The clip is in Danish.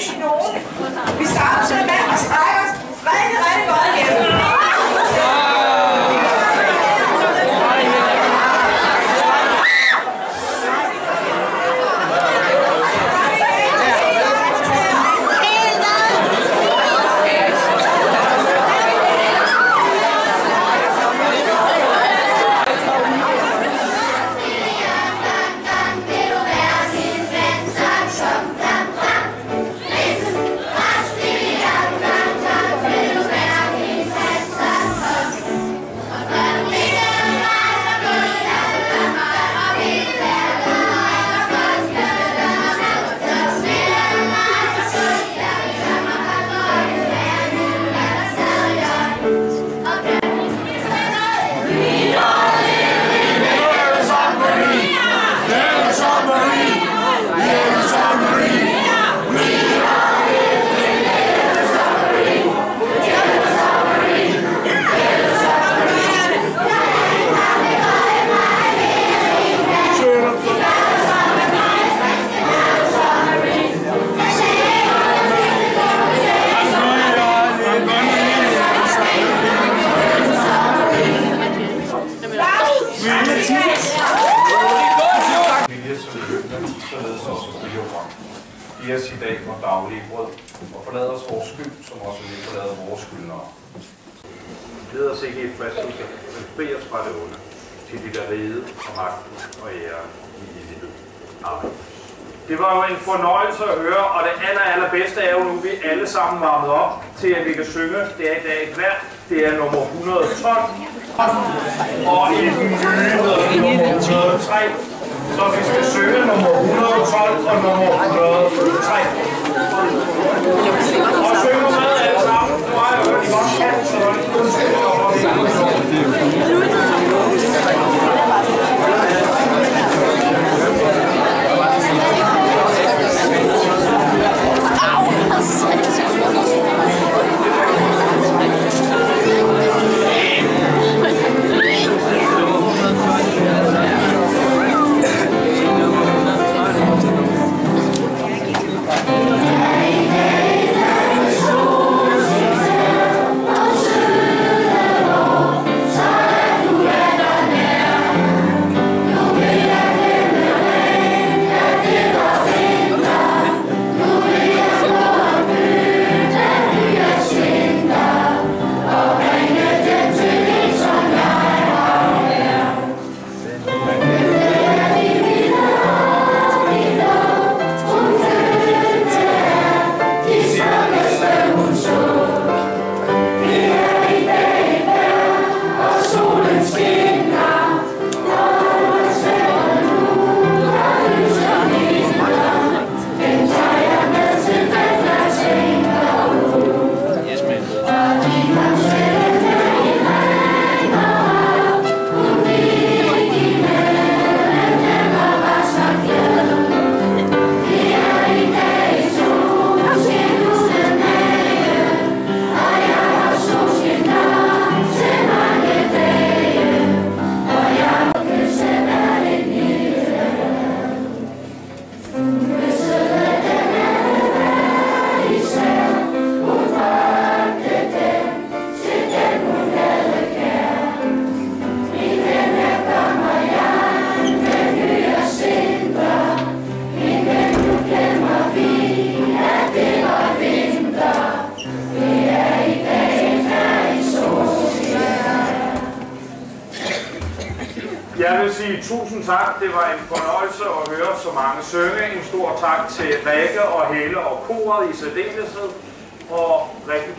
i nogen. Vi starter til med at strække os rigtig, rigtig godt igen. Giv os i dag vores daglige brød, og forlad os vores skyld, som også vi forlader vores skyldnere. Led os ikke i fristelse, men fri os fra det onde, til dit er riget og magten og ære i evighed. Amen. Det var jo en fornøjelse at høre, og det allerbedste er jo nu, vi alle sammen varmet op til, at vi kan synge. Det er i dag et hvert. Det er nummer 112. Og i den nye nummer 103. Så vi skal synge nummer 112 og nummer 103. Og synge med alle sammen. Nu har jeg hørt, I godt kan, så er det Jeg vil sige tusind tak. Det var en fornøjelse at høre så mange synge. En stor tak til Rikke og Helle og koret i særdeleshed. Og rigtig